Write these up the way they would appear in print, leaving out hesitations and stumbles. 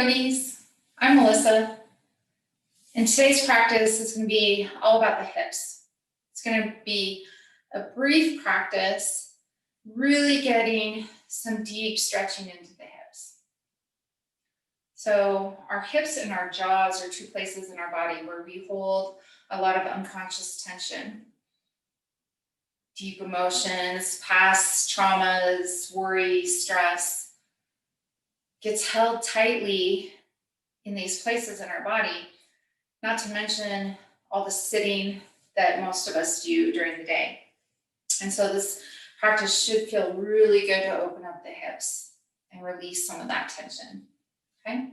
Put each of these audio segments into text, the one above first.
Yogis, I'm Melissa, and today's practice is going to be all about the hips. It's going to be a brief practice, really getting some deep stretching into the hips. So our hips and our jaws are two places in our body where we hold a lot of unconscious tension. Deep emotions, past traumas, worry, stress gets held tightly in these places in our body, not to mention all the sitting that most of us do during the day. And so this practice should feel really good to open up the hips and release some of that tension, okay?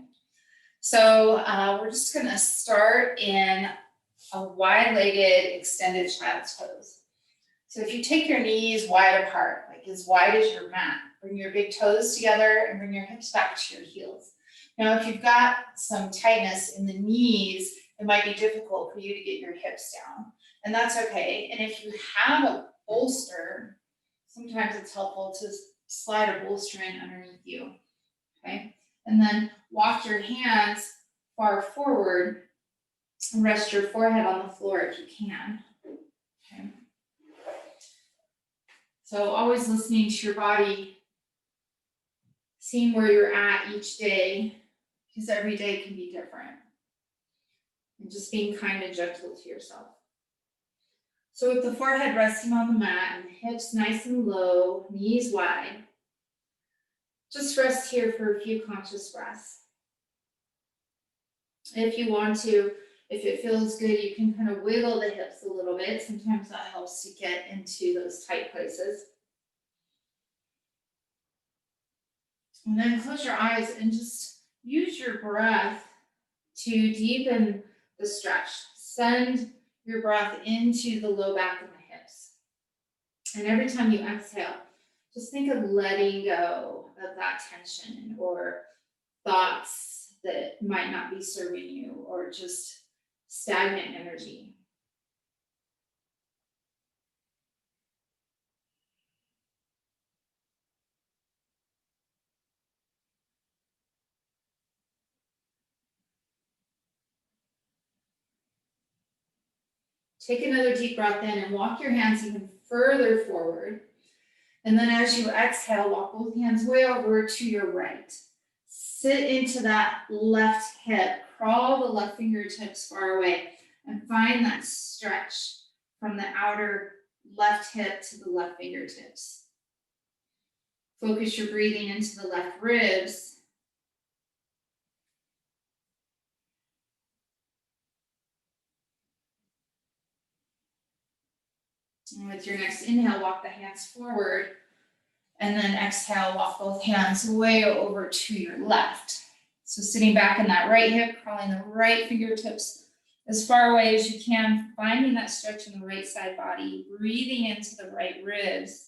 So we're just gonna start in a wide-legged extended child's pose. So if you take your knees wide apart, like as wide as your mat, bring your big toes together and bring your hips back to your heels. Now, if you've got some tightness in the knees, it might be difficult for you to get your hips down, and that's okay. And if you have a bolster, sometimes it's helpful to slide a bolster in underneath you, okay? And then walk your hands far forward and rest your forehead on the floor if you can, okay? So always listening to your body, seeing where you're at each day, because every day can be different. And just being kind and gentle to yourself. So with the forehead resting on the mat and the hips nice and low, knees wide, just rest here for a few conscious breaths. If you want to, if it feels good, you can kind of wiggle the hips a little bit. Sometimes that helps to get into those tight places. And then close your eyes and just use your breath to deepen the stretch. Send your breath into the low back of the hips. And every time you exhale, just think of letting go of that tension or thoughts that might not be serving you or just stagnant energy. Take another deep breath in and walk your hands even further forward. And then as you exhale, walk both hands way over to your right. Sit into that left hip, crawl the left fingertips far away, and find that stretch from the outer left hip to the left fingertips. Focus your breathing into the left ribs. And with your next inhale, walk the hands forward. And then exhale, walk both hands way over to your left. So sitting back in that right hip, crawling the right fingertips as far away as you can, finding that stretch in the right side body, breathing into the right ribs.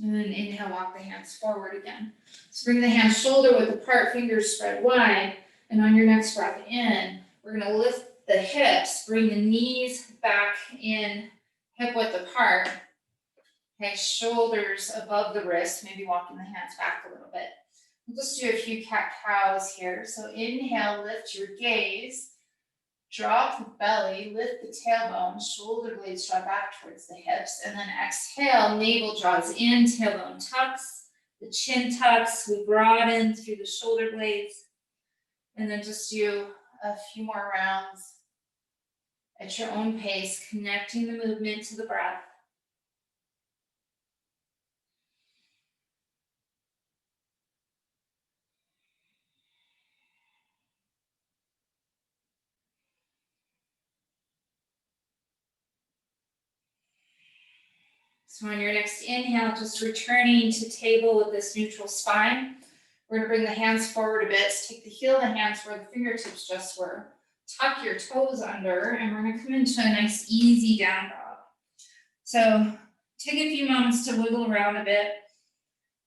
And then inhale, walk the hands forward again. So bring the hands shoulder width apart, fingers spread wide. And on your next breath in, we're gonna lift the hips, bring the knees back in, hip width apart. Okay, shoulders above the wrist, maybe walking the hands back a little bit. We'll just do a few cat-cows here. So inhale, lift your gaze. Drop the belly, lift the tailbone, shoulder blades draw back towards the hips, and then exhale, navel draws in, tailbone tucks, the chin tucks, we broaden through the shoulder blades, and then just do a few more rounds at your own pace, connecting the movement to the breath. So on your next inhale, just returning to table with this neutral spine. We're gonna bring the hands forward a bit. So take the heel of the hands where the fingertips just were. Tuck your toes under, and we're gonna come into a nice easy down dog. So take a few moments to wiggle around a bit,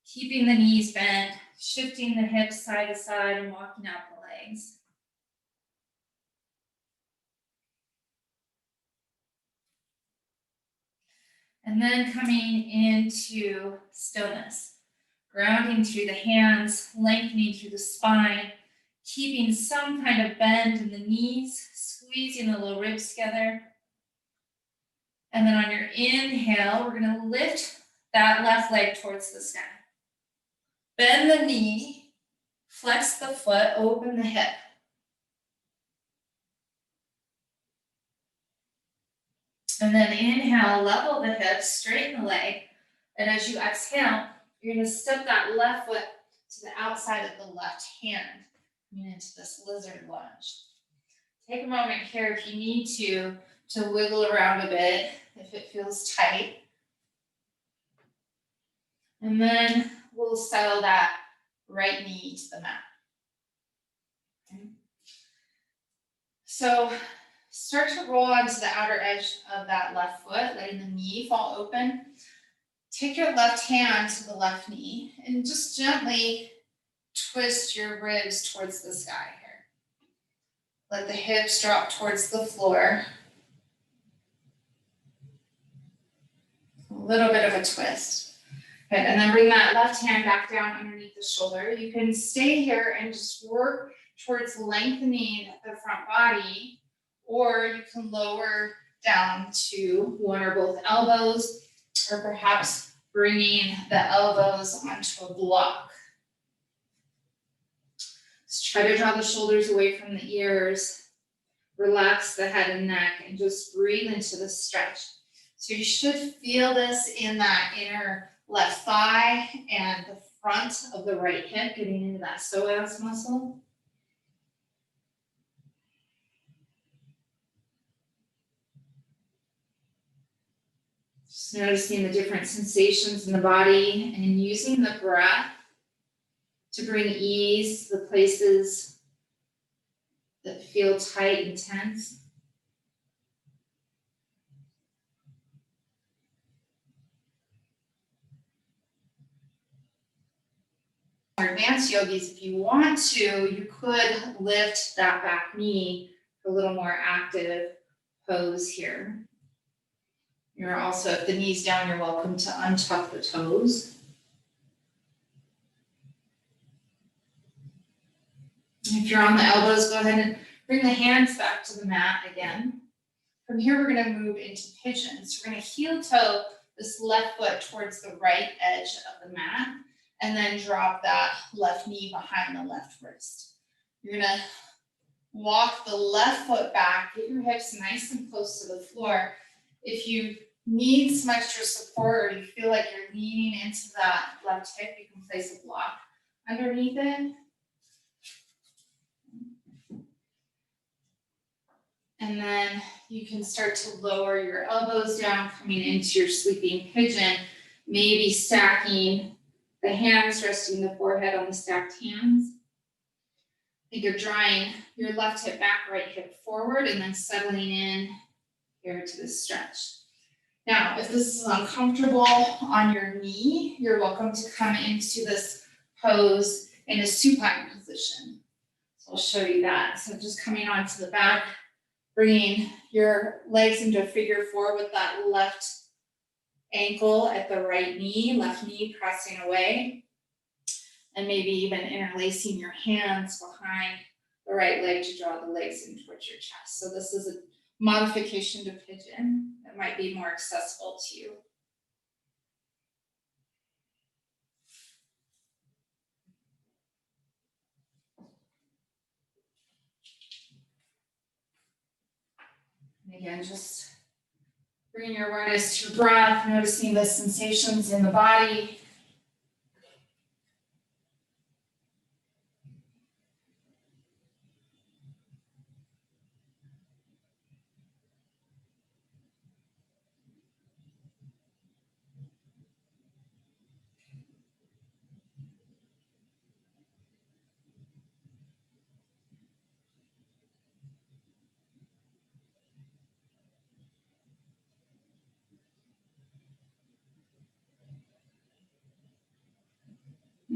keeping the knees bent, shifting the hips side to side and walking out the legs. And then coming into stillness, grounding through the hands, lengthening through the spine, keeping some kind of bend in the knees, squeezing the low ribs together. And then on your inhale, we're going to lift that left leg towards the sky. Bend the knee, flex the foot, open the hip. And then inhale, level the hips, straighten the leg. And as you exhale, you're going to step that left foot to the outside of the left hand, coming into this lizard lunge. Take a moment here if you need to wiggle around a bit if it feels tight. And then we'll settle that right knee to the mat. Okay. So start to roll onto the outer edge of that left foot, letting the knee fall open. Take your left hand to the left knee and just gently twist your ribs towards the sky here. Let the hips drop towards the floor. A little bit of a twist. Good, and then bring that left hand back down underneath the shoulder. You can stay here and just work towards lengthening the front body, or you can lower down to one or both elbows, or perhaps bringing the elbows onto a block. Just try to draw the shoulders away from the ears, relax the head and neck, and just breathe into the stretch. So you should feel this in that inner left thigh and the front of the right hip, getting into that psoas muscle. Just noticing the different sensations in the body and using the breath to bring ease to the places that feel tight and tense. For advanced yogis, if you want to, you could lift that back knee for a little more active pose here. You're also, if the knee's down, you're welcome to untuck the toes. If you're on the elbows, go ahead and bring the hands back to the mat again. From here, we're going to move into pigeons. We're going to heel toe this left foot towards the right edge of the mat, and then drop that left knee behind the left wrist. You're going to walk the left foot back, get your hips nice and close to the floor. If you need some extra support or you feel like you're leaning into that left hip, you can place a block underneath it. And then you can start to lower your elbows down, coming into your sleeping pigeon, maybe stacking the hands, resting the forehead on the stacked hands. I think you're drawing your left hip back, right hip forward, and then settling in here to the stretch. Now, if this is uncomfortable on your knee, you're welcome to come into this pose in a supine position. So I'll show you that. So just coming onto the back, bringing your legs into a figure four with that left ankle at the right knee, left knee pressing away, and maybe even interlacing your hands behind the right leg to draw the legs in towards your chest. So this is a modification to pigeon that might be more accessible to you. And again, just bringing your awareness to your breath, noticing the sensations in the body.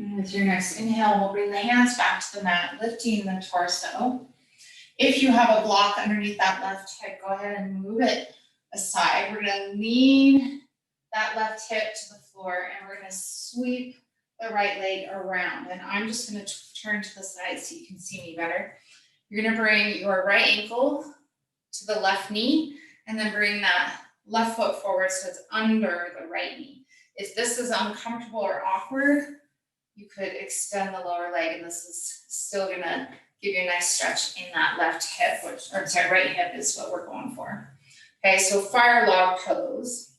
And with your next inhale, we'll bring the hands back to the mat, lifting the torso. If you have a block underneath that left hip, go ahead and move it aside. We're gonna lean that left hip to the floor and we're gonna sweep the right leg around. And I'm just gonna turn to the side so you can see me better. You're gonna bring your right ankle to the left knee and then bring that left foot forward so it's under the right knee. If this is uncomfortable or awkward, you could extend the lower leg and this is still gonna give you a nice stretch in that left hip, right hip is what we're going for. Okay, so fire log pose.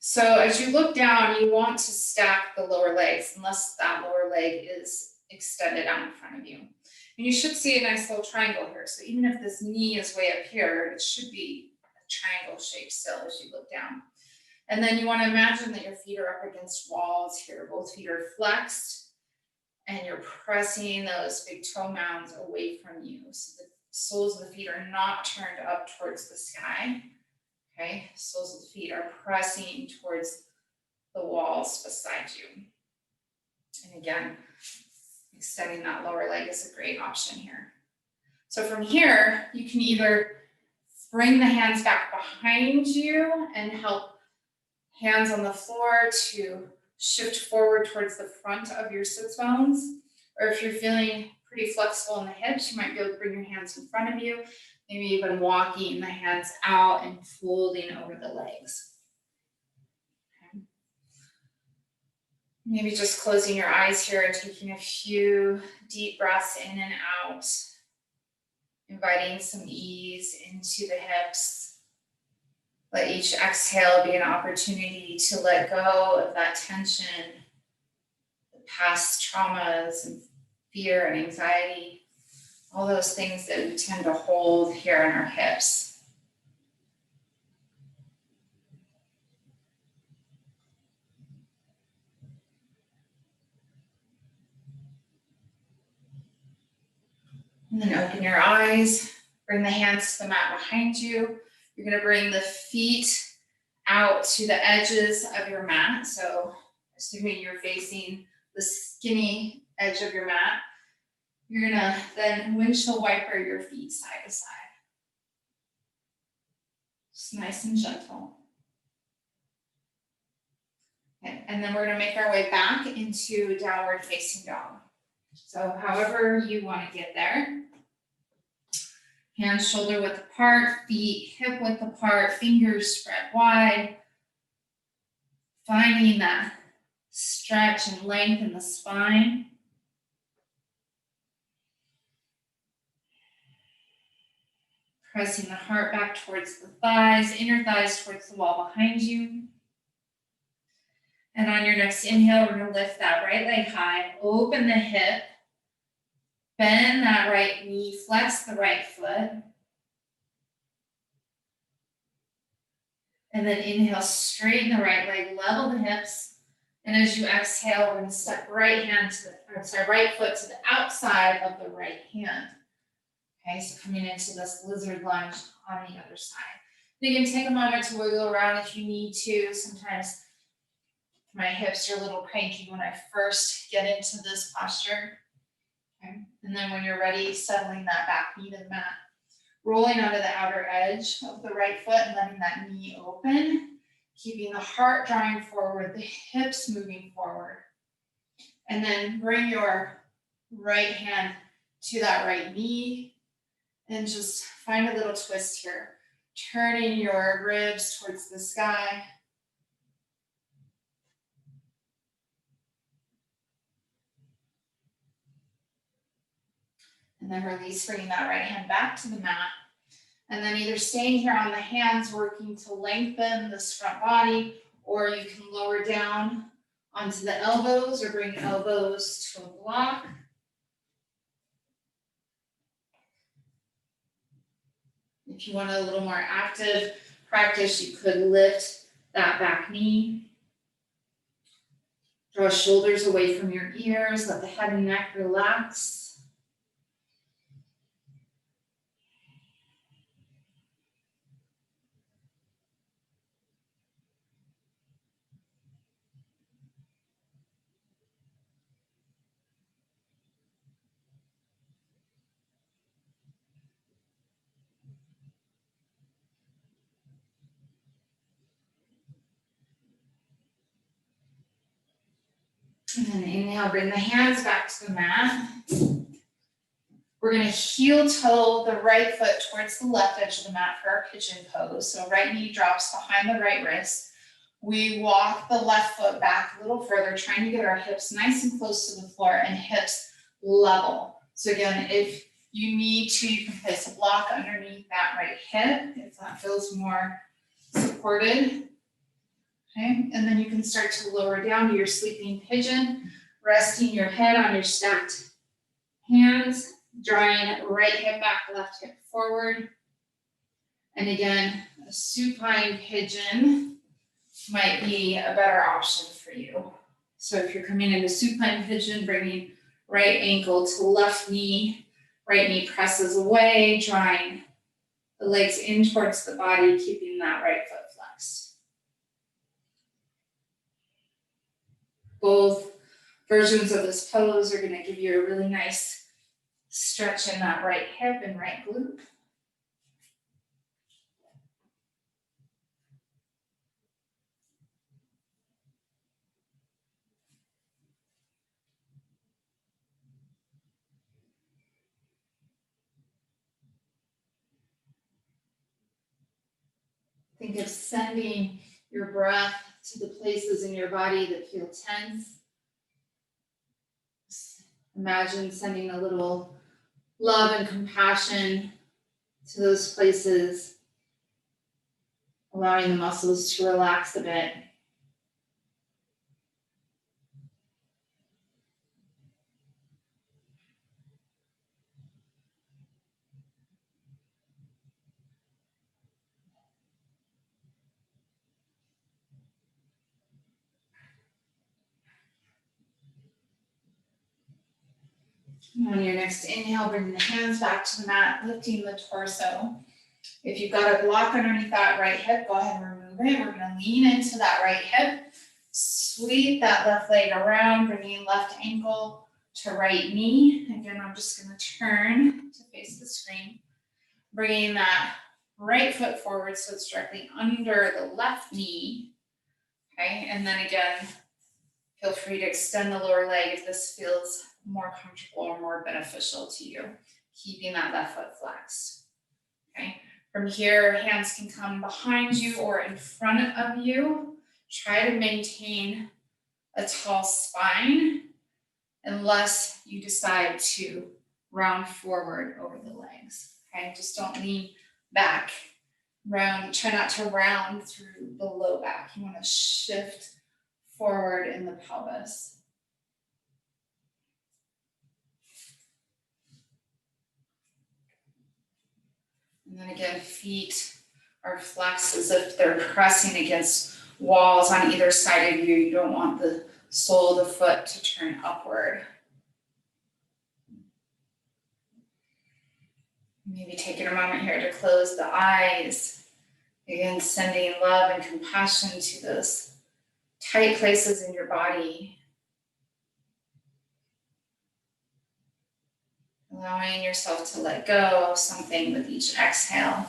So as you look down, you want to stack the lower legs unless that lower leg is extended out in front of you. And you should see a nice little triangle here. So even if this knee is way up here, it should be a triangle shape still as you look down. And then you want to imagine that your feet are up against walls here. Both feet are flexed and you're pressing those big toe mounds away from you. So the soles of the feet are not turned up towards the sky. Okay, soles of the feet are pressing towards the walls beside you. And again, extending that lower leg is a great option here. So from here, you can either bring the hands back behind you and help hands on the floor to shift forward towards the front of your sits bones. Or if you're feeling pretty flexible in the hips, you might be able to bring your hands in front of you, maybe even walking the hands out and folding over the legs. Okay. Maybe just closing your eyes here and taking a few deep breaths in and out, inviting some ease into the hips. Let each exhale be an opportunity to let go of that tension, the past traumas and fear and anxiety, all those things that we tend to hold here in our hips. And then open your eyes, bring the hands to the mat behind you. You're gonna bring the feet out to the edges of your mat. So assuming you're facing the skinny edge of your mat, you're gonna then windshield wiper your feet side to side. Just nice and gentle. Okay. And then we're gonna make our way back into downward facing dog. So however you wanna get there. Hands shoulder width apart, feet hip width apart, fingers spread wide. Finding that stretch and length in the spine. Pressing the heart back towards the thighs, inner thighs towards the wall behind you. And on your next inhale, we're gonna lift that right leg high, open the hip, bend that right knee, flex the right foot. And then inhale, straighten the right leg, level the hips. And as you exhale, we're gonna step right foot to the outside of the right hand. Okay, so coming into this lizard lunge on the other side. You can take a moment to wiggle around if you need to. Sometimes my hips are a little cranky when I first get into this posture. Okay. And then when you're ready, settling that back knee to the mat. Rolling onto the outer edge of the right foot and letting that knee open. Keeping the heart drawing forward, the hips moving forward. And then bring your right hand to that right knee. And just find a little twist here. Turning your ribs towards the sky. And then release, bringing that right hand back to the mat. And then either staying here on the hands, working to lengthen this front body, or you can lower down onto the elbows or bring elbows to a block. If you want a little more active practice, you could lift that back knee. Draw shoulders away from your ears, let the head and neck relax. And then inhale, bring the hands back to the mat. We're gonna heel toe the right foot towards the left edge of the mat for our pigeon pose. So right knee drops behind the right wrist. We walk the left foot back a little further, trying to get our hips nice and close to the floor and hips level. So again, if you need to, you can place a block underneath that right hip if that feels more supported. Okay, and then you can start to lower down to your sleeping pigeon, resting your head on your stacked hands, drawing right hip back, left hip forward. And again, a supine pigeon might be a better option for you. So if you're coming into supine pigeon, bringing right ankle to left knee, right knee presses away, drawing the legs in towards the body, keeping that right foot flexed. Both versions of this pose are going to give you a really nice stretch in that right hip and right glute. Think of sending your breath to the places in your body that feel tense. Imagine sending a little love and compassion to those places, allowing the muscles to relax a bit. On your next inhale, bring the hands back to the mat, lifting the torso. If you've got a block underneath that right hip, go ahead and remove it. We're going to lean into that right hip, sweep that left leg around, bringing left ankle to right knee. Again, I'm just going to turn to face the screen, bringing that right foot forward so it's directly under the left knee. Okay, and then again, feel free to extend the lower leg if this feels more comfortable or more beneficial to you, keeping that left foot flexed. Okay, from here, hands can come behind you or in front of you. Try to maintain a tall spine unless you decide to round forward over the legs. Okay, just don't lean back. Round, try not to round through the low back. You want to shift forward in the pelvis. And then again, feet are flexed as if they're pressing against walls on either side of you. You don't want the sole of the foot to turn upward. Maybe taking a moment here to close the eyes. Again, sending love and compassion to those tight places in your body. Allowing yourself to let go of something with each exhale.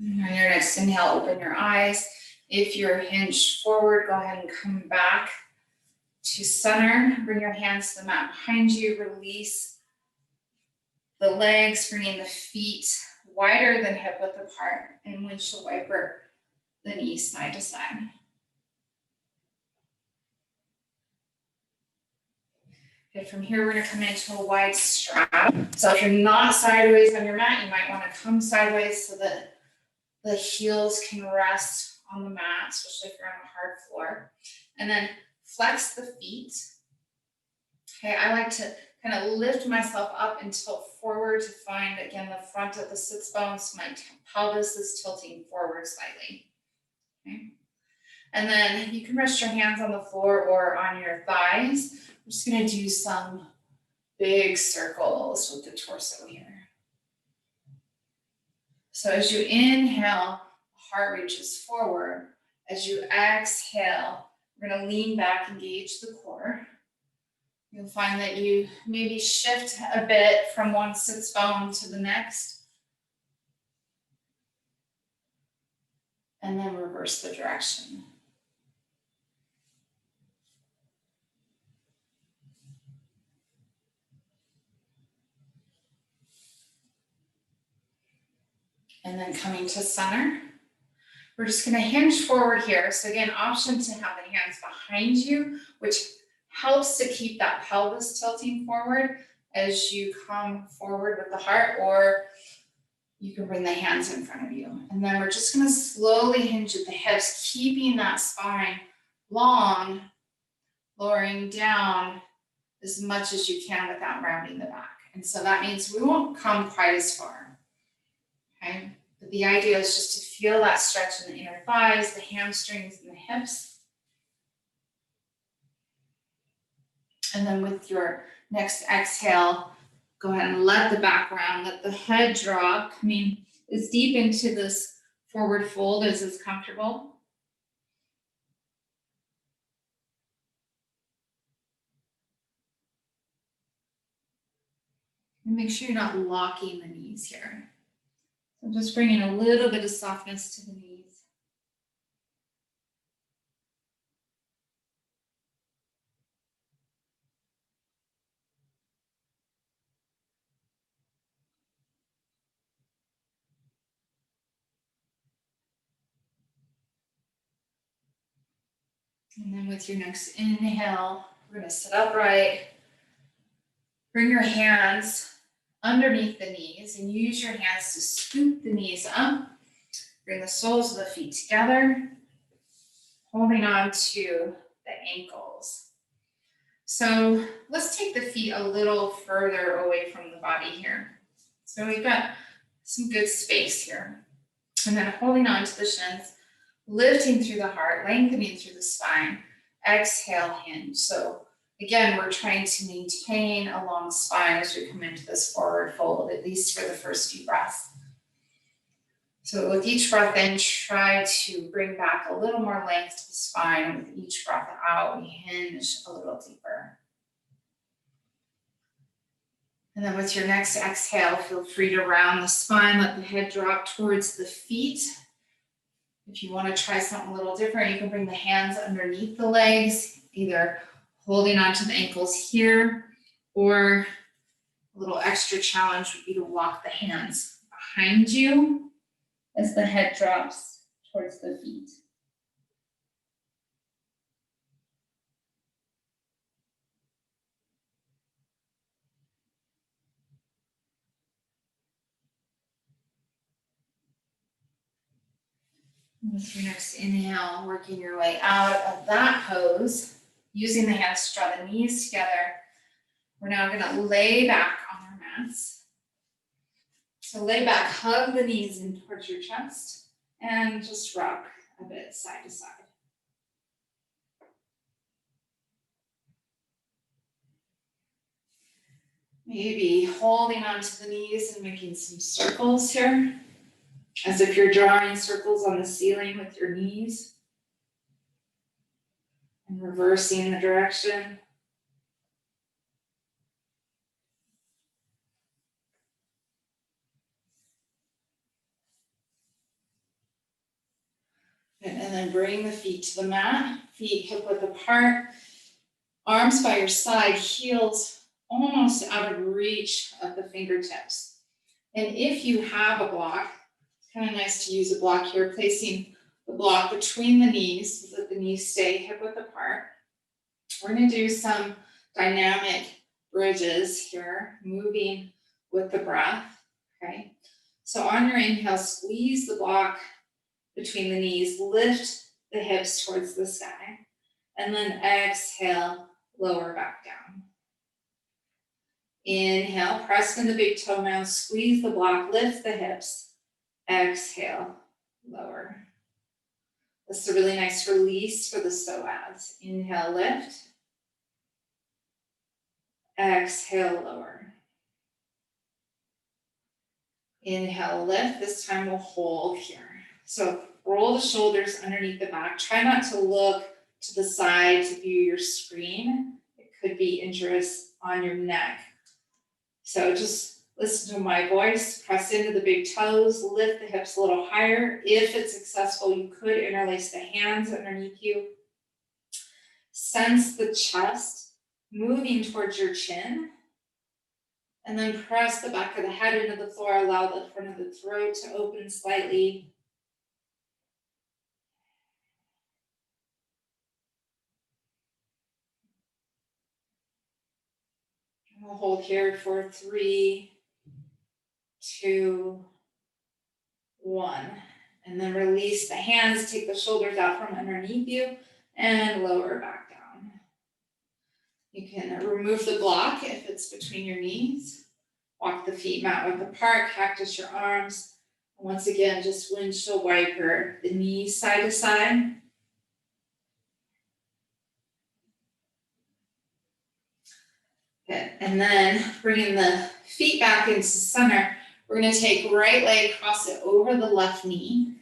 On your next inhale, open your eyes. If you're hinged forward, go ahead and come back to center. Bring your hands to the mat behind you. Release the legs, bringing the feet wider than hip width apart, and windshield wiper the knees side to side. Okay, from here, we're going to come into a wide strap. So if you're not sideways on your mat, you might want to come sideways so that the heels can rest on the mat, especially if you're on a hard floor. And then flex the feet. Okay, I like to kind of lift myself up and tilt forward to find, again, the front of the sits bones. So my pelvis is tilting forward slightly. Okay. And then you can rest your hands on the floor or on your thighs. I'm just going to do some big circles with the torso here. So as you inhale, heart reaches forward. As you exhale, we're gonna lean back, engage the core. You'll find that you maybe shift a bit from one sits bone to the next. And then reverse the direction. And then coming to center. We're just gonna hinge forward here. So again, option to have the hands behind you, which helps to keep that pelvis tilting forward as you come forward with the heart, or you can bring the hands in front of you. And then we're just gonna slowly hinge at the hips, keeping that spine long, lowering down as much as you can without rounding the back. And so that means we won't come quite as far, okay? But the idea is just to feel that stretch in the inner thighs, the hamstrings, and the hips. And then with your next exhale, go ahead and let the back round, let the head drop, coming as deep into this forward fold as is comfortable. And make sure you're not locking the knees here. So just bringing a little bit of softness to the knees. And then with your next inhale, we're gonna sit upright. Bring your hands underneath the knees and use your hands to scoop the knees up. Bring the soles of the feet together, holding on to the ankles. So let's take the feet a little further away from the body here. So we've got some good space here. And then holding on to the shins, lifting through the heart, lengthening through the spine. Exhale, hinge. So again, we're trying to maintain a long spine as we come into this forward fold, at least for the first few breaths. So with each breath in, try to bring back a little more length to the spine. With each breath out, we hinge a little deeper. And then with your next exhale, feel free to round the spine, let the head drop towards the feet. If you want to try something a little different, you can bring the hands underneath the legs, either holding onto the ankles here, or a little extra challenge would be to walk the hands behind you as the head drops towards the feet. With your next inhale, working your way out of that pose, using the hands to draw the knees together. We're now gonna lay back on our mats. So lay back, hug the knees in towards your chest, and just rock a bit side to side. Maybe holding onto the knees and making some circles here, as if you're drawing circles on the ceiling with your knees. And reversing the direction. And then bring the feet to the mat, feet hip width apart, arms by your side, heels almost out of reach of the fingertips. And if you have a block, it's kind of nice to use a block here, placing the block between the knees so that the knees stay hip width apart. We're going to do some dynamic bridges here, moving with the breath, okay? So on your inhale, squeeze the block between the knees, lift the hips towards the sky, and then exhale, lower back down. Inhale, press in the big toenails, squeeze the block, lift the hips, exhale, lower. This is a really nice release for the psoas. Inhale, lift, exhale, lower. Inhale, lift. This time we'll hold here. So roll the shoulders underneath the back. Try not to look to the side to view your screen. It could be injurious on your neck. So just listen to my voice, press into the big toes, lift the hips a little higher. If it's successful, you could interlace the hands underneath you. Sense the chest moving towards your chin. And then press the back of the head into the floor. Allow the front of the throat to open slightly. And we'll hold here for 3, 2, 1. And then release the hands, take the shoulders out from underneath you and lower back down. You can remove the block if it's between your knees. Walk the feet mat width apart, cactus your arms. And once again, just windshield wiper the knees side to side. Good. And then bringing the feet back into center, we're going to take right leg, cross it over the left knee,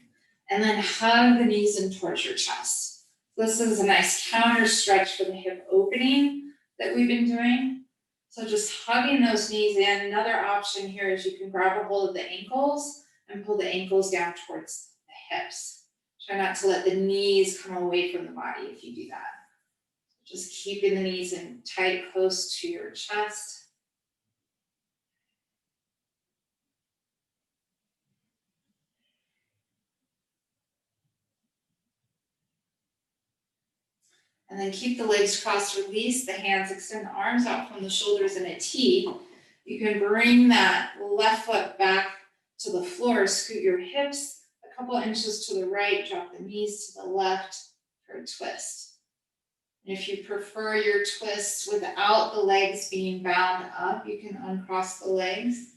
and then hug the knees in towards your chest. This is a nice counter stretch for the hip opening that we've been doing. So just hugging those knees in. Another option here is you can grab a hold of the ankles and pull the ankles down towards the hips. Try not to let the knees come away from the body if you do that. Just keeping the knees in tight, close to your chest. And then keep the legs crossed, release the hands, extend the arms out from the shoulders in a T. You can bring that left foot back to the floor, scoot your hips a couple inches to the right, drop the knees to the left for a twist. And if you prefer your twists without the legs being bound up, you can uncross the legs.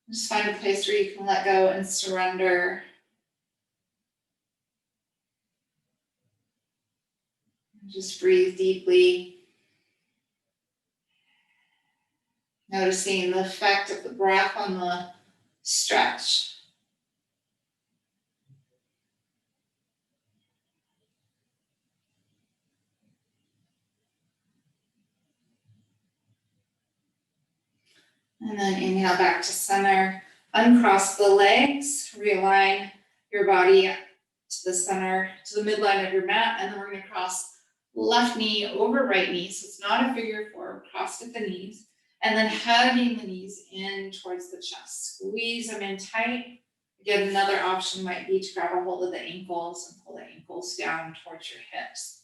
Just find a place where you can let go and surrender. Just breathe deeply. Noticing the effect of the breath on the stretch. And then inhale back to center. Uncross the legs, realign your body to the center, to the midline of your mat, and then we're going to cross left knee over right knee. So it's not a figure four, crossed at the knees. And then hugging the knees in towards the chest. Squeeze them in tight. Again, another option might be to grab a hold of the ankles and pull the ankles down towards your hips.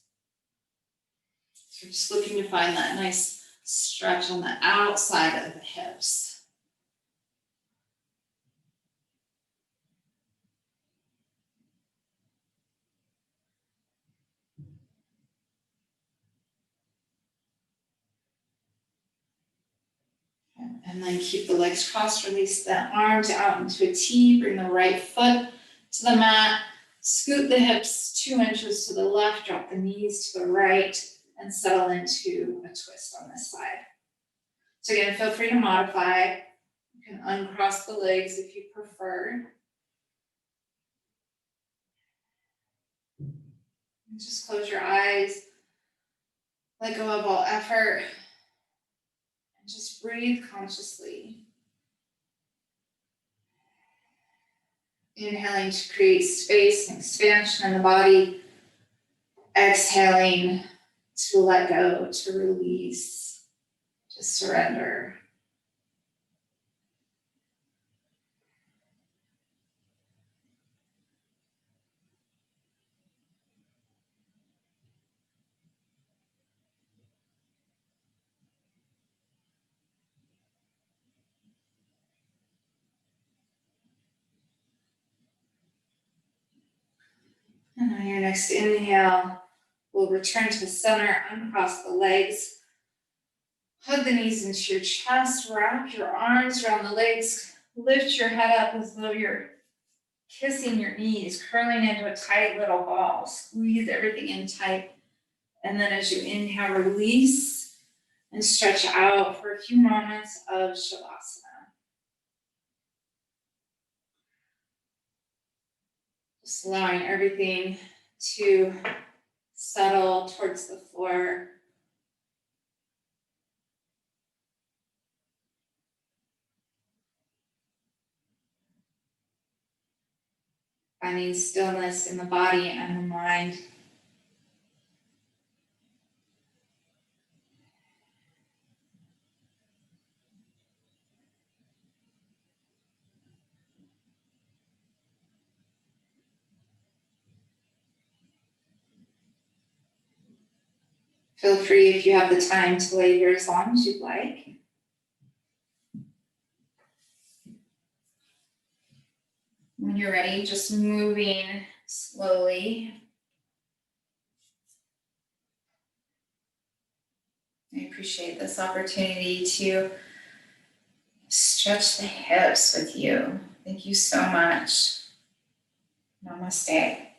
So we're just looking to find that nice stretch on the outside of the hips. And then keep the legs crossed, release the arms out into a T, bring the right foot to the mat, scoot the hips 2 inches to the left, drop the knees to the right, and settle into a twist on this side. So again, feel free to modify. You can uncross the legs if you prefer. And just close your eyes, let go of all effort, and just breathe consciously. Inhaling to create space and expansion in the body. Exhaling to let go, to release, to surrender. And on your next inhale, we'll return to the center, uncross the legs, hug the knees into your chest, wrap your arms around the legs, lift your head up as though you're kissing your knees, curling into a tight little ball, squeeze everything in tight. And then as you inhale, release, And stretch out for a few moments of Shavasana. Just allowing everything to settle towards the floor. Finding stillness in the body and the mind. Feel free, if you have the time, to lay here as long as you'd like. When you're ready, just moving slowly. I appreciate this opportunity to stretch the hips with you. Thank you so much. Namaste.